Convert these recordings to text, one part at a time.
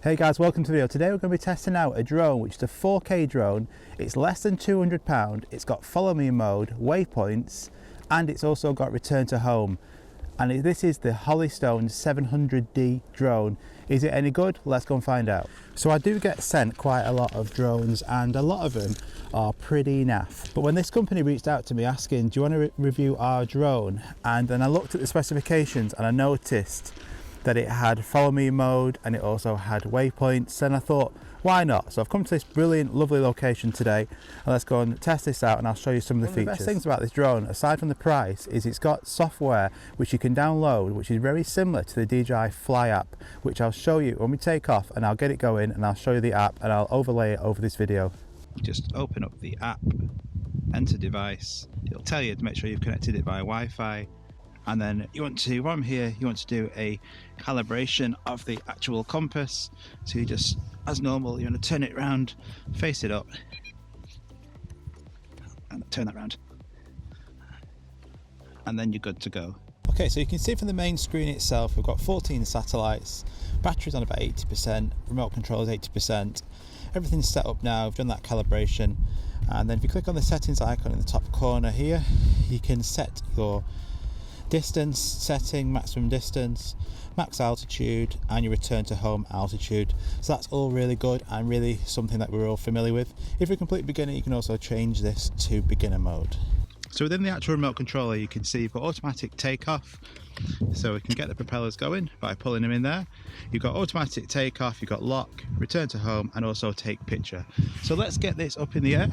Hey guys, welcome to the video. Today we're going to be testing out a drone which is a 4K drone. It's less than £200, it's got follow me mode, waypoints, and it's also got return to home. And this is the Holy Stone 700D drone. Is it any good? Let's go and find out. So I do get sent quite a lot of drones and a lot of them are pretty naff. But when this company reached out to me asking, do you want to review our drone? And then I looked at the specifications and I noticed that it had follow me mode and it also had waypoints, and I thought, why not? So I've come to this brilliant, lovely location today, and let's go and test this out and I'll show you some of the features. One of the best things about this drone, aside from the price, is it's got software which you can download, which is very similar to the DJI Fly app, which I'll show you when we take off, and I'll get it going and I'll show you the app and I'll overlay it over this video. Just open up the app, enter device, it'll tell you to make sure you've connected it via Wi-Fi. And then you want to, while I'm here, you want to do a calibration of the actual compass. So you just, as normal, you want to turn it around, face it up, and turn that around. And then you're good to go. Okay, so you can see from the main screen itself, we've got 14 satellites, battery's on about 80%, remote control is 80%. Everything's set up now, we've done that calibration. And then if you click on the settings icon in the top corner here, you can set your distance setting, maximum distance, max altitude, and your return to home altitude. So that's all really good and really something that we're all familiar with. If you're a complete beginner, you can also change this to beginner mode. So within the actual remote controller, you can see you've got automatic takeoff, so we can get the propellers going by pulling them in there. You've got automatic takeoff, you've got lock, return to home, and also take picture. So let's get this up in the air,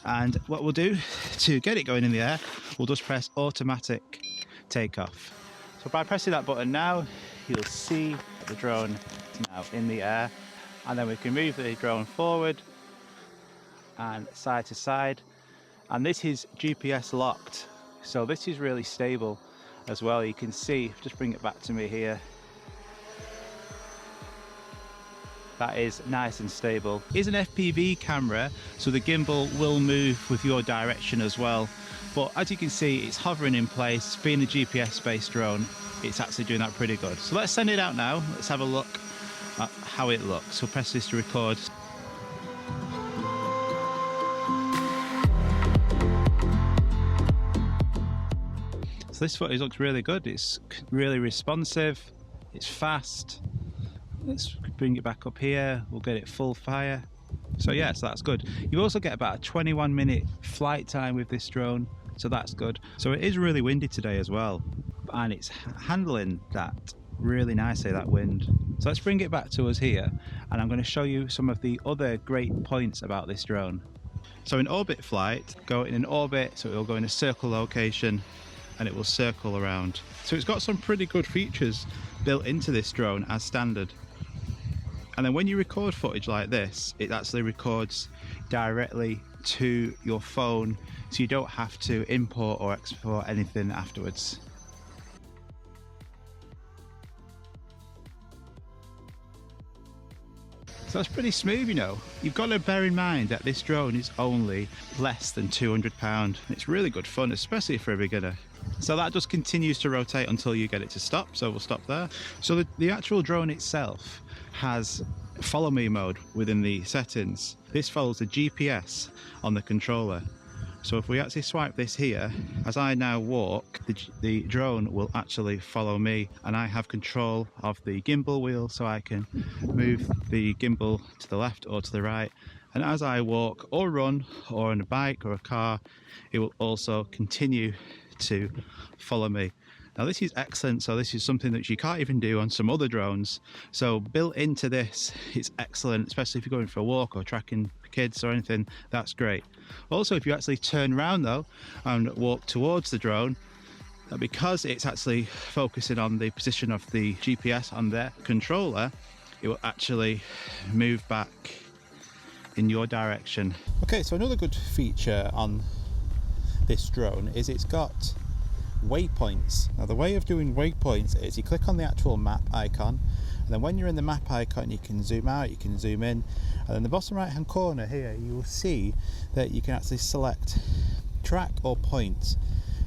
and what we'll do to get it going in the air, we'll just press automatic takeoff. So by pressing that button now, you'll see the drone is now in the air, and then we can move the drone forward and side to side, and this is GPS locked, so this is really stable as well. You can see, just bring it back to me here, that is nice and stable. It is an FPV camera, so the gimbal will move with your direction as well. But as you can see, it's hovering in place. Being a GPS-based drone, it's actually doing that pretty good. So let's send it out now. Let's have a look at how it looks. We'll press this to record. So this footage looks really good. It's really responsive. It's fast. Let's bring it back up here. We'll get it full fire. So yeah, so that's good. You also get about a 21-minute flight time with this drone, so that's good. So it is really windy today as well, and it's handling that really nicely, that wind. So let's bring it back to us here, and I'm going to show you some of the other great points about this drone. So in orbit flight, go in an orbit, so it will go in a circle location and it will circle around. So it's got some pretty good features built into this drone as standard. And then when you record footage like this, it actually records directly to your phone, so you don't have to import or export anything afterwards. So that's pretty smooth, you know. You've got to bear in mind that this drone is only less than £200. It's really good fun, especially for a beginner. So that just continues to rotate until you get it to stop, so we'll stop there. So the actual drone itself has follow me mode within the settings. This follows the GPS on the controller. So if we actually swipe this here, as I now walk, the drone will actually follow me, and I have control of the gimbal wheel, so I can move the gimbal to the left or to the right. And as I walk or run or on a bike or a car, it will also continue to follow me. Now this is excellent, so this is something that you can't even do on some other drones. So built into this, it's excellent, especially if you're going for a walk or tracking kids or anything, that's great. Also, if you actually turn around though and walk towards the drone, because it's actually focusing on the position of the GPS on their controller, it will actually move back in your direction. Okay, so another good feature on this drone is it's got waypoints. Now the way of doing waypoints is you click on the actual map icon, and then when you're in the map icon you can zoom out, you can zoom in, and then the bottom right hand corner here you will see that you can actually select track or point.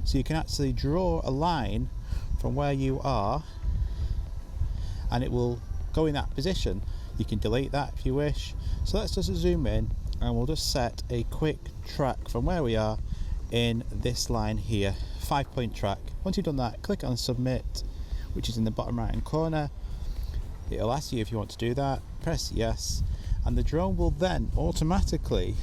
So you can actually draw a line from where you are and it will go in that position. You can delete that if you wish. So let's just zoom in and we'll just set a quick track from where we are in this line here, 5-point track. Once you've done that, click on submit, which is in the bottom right hand corner. It'll ask you if you want to do that, press yes, and the drone will then automatically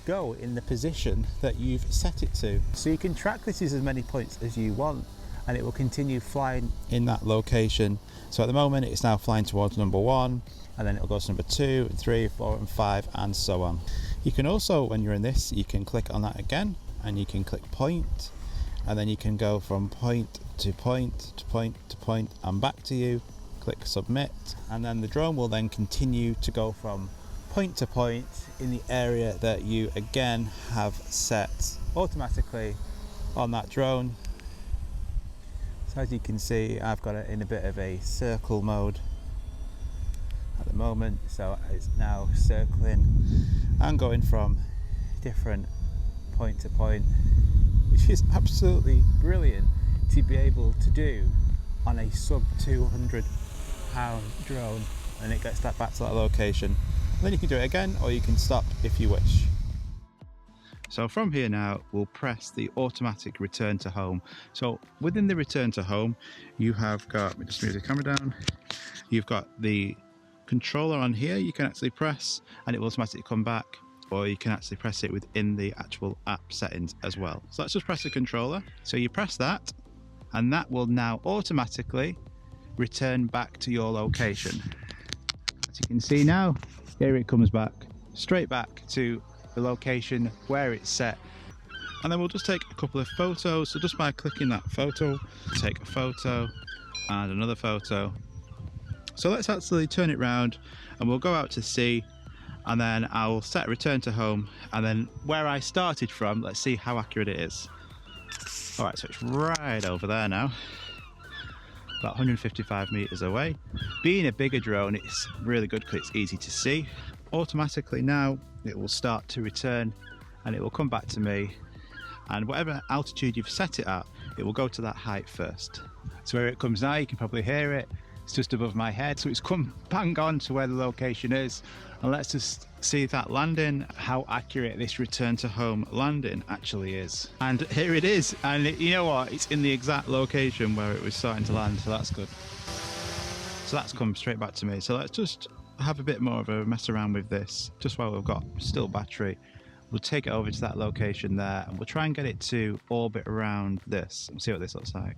go in the position that you've set it to. So you can track this as many points as you want, and it will continue flying in that location. So at the moment it's now flying towards number 1, and then it'll go to number 2 and 3, 4 and 5 and so on. You can also, when you're in this, you can click on that again and you can click point, and then you can go from point to point to point to point and back to you. Click submit, and then the drone will then continue to go from point to point in the area that you again have set automatically on that drone. So as you can see, I've got it in a bit of a circle mode at the moment, so it's now circling and going from different point to point, which is absolutely brilliant to be able to do on a sub 200 pound drone, and it gets that back to that location. And then you can do it again, or you can stop if you wish. So from here now, we'll press the automatic return to home. So within the return to home, you have got, let me just move the camera down, you've got the controller on here you can actually press and it will automatically come back, or you can actually press it within the actual app settings as well. So let's just press the controller. So you press that and that will now automatically return back to your location. As you can see now, here it comes back, straight back to the location where it's set. And then we'll just take a couple of photos. So just by clicking that photo, take a photo and another photo. So let's actually turn it round and we'll go out to sea, and then I'll set return to home, and then where I started from, let's see how accurate it is. All right, so it's right over there now, about 155 meters away. Being a bigger drone, it's really good because it's easy to see. Automatically now it will start to return and it will come back to me, and whatever altitude you've set it at, it will go to that height first. So where it comes now, you can probably hear it, it's just above my head, so it's come bang on to where the location is. And let's just see that landing, how accurate this return to home landing actually is. And here it is, and you know what, it's in the exact location where it was starting to land, so that's good. So that's come straight back to me. So let's just have a bit more of a mess around with this, just while we've got still battery. We'll take it over to that location there and we'll try and get it to orbit around this and see what this looks like.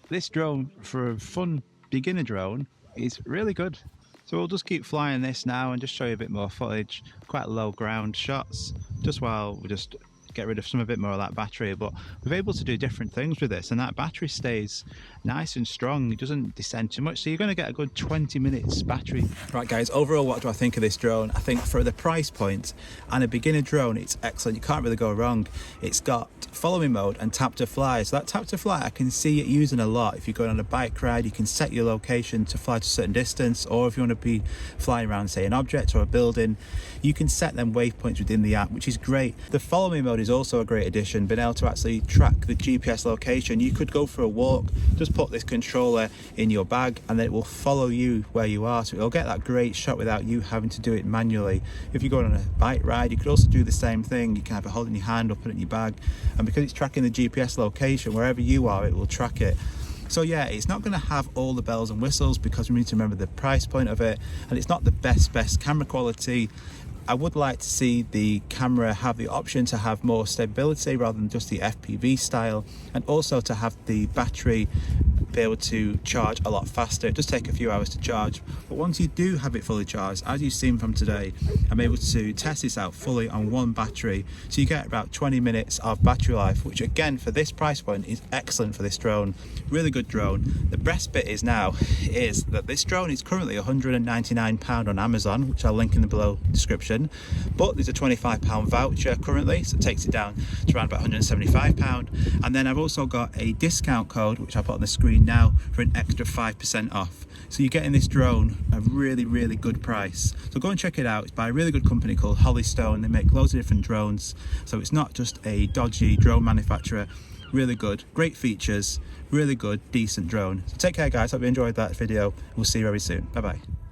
This drone, for a fun beginner drone, is really good. So we'll just keep flying this now and just show you a bit more footage, quite low ground shots, just while we just get rid of some a bit more of that battery. But we're able to do different things with this, and that battery stays nice and strong. It doesn't descend too much, so you're going to get a good 20 minutes battery. Right guys, overall what do I think of this drone? I think for the price point and a beginner drone, it's excellent. You can't really go wrong. It's got follow me mode and tap to fly. So that tap to fly, I can see it using a lot. If you're going on a bike ride, you can set your location to fly to a certain distance, or if you want to be flying around, say, an object or a building, you can set them waypoints within the app, which is great. The follow me mode is also a great addition, being able to actually track the GPS location. You could go for a walk, just put this controller in your bag and then it will follow you where you are, so it'll get that great shot without you having to do it manually. If you're going on a bike ride, you could also do the same thing. You can have it holding your hand or put it in your bag, and because it's tracking the GPS location wherever you are, it will track it. So yeah, it's not going to have all the bells and whistles because we need to remember the price point of it, and it's not the best camera quality. I would like to see the camera have the option to have more stability rather than just the FPV style, and also to have the battery be able to charge a lot faster. It does take a few hours to charge, but once you do have it fully charged, as you've seen from today, I'm able to test this out fully on one battery, so you get about 20 minutes of battery life, which again for this price point is excellent for this drone. Really good drone. The best bit is that this drone is currently £199 on Amazon, which I'll link in the below description, but there's a £25 voucher currently, so it takes it down to around about £175. And then I've also got a discount code which I'll put on the screen now for an extra 5% off. So you're getting this drone a really good price. So go and check it out. It's by a really good company called Holy Stone. They make loads of different drones, so it's not just a dodgy drone manufacturer. really good, great features, really good, decent drone. So take care guys, hope you enjoyed that video. We'll see you very soon. Bye bye.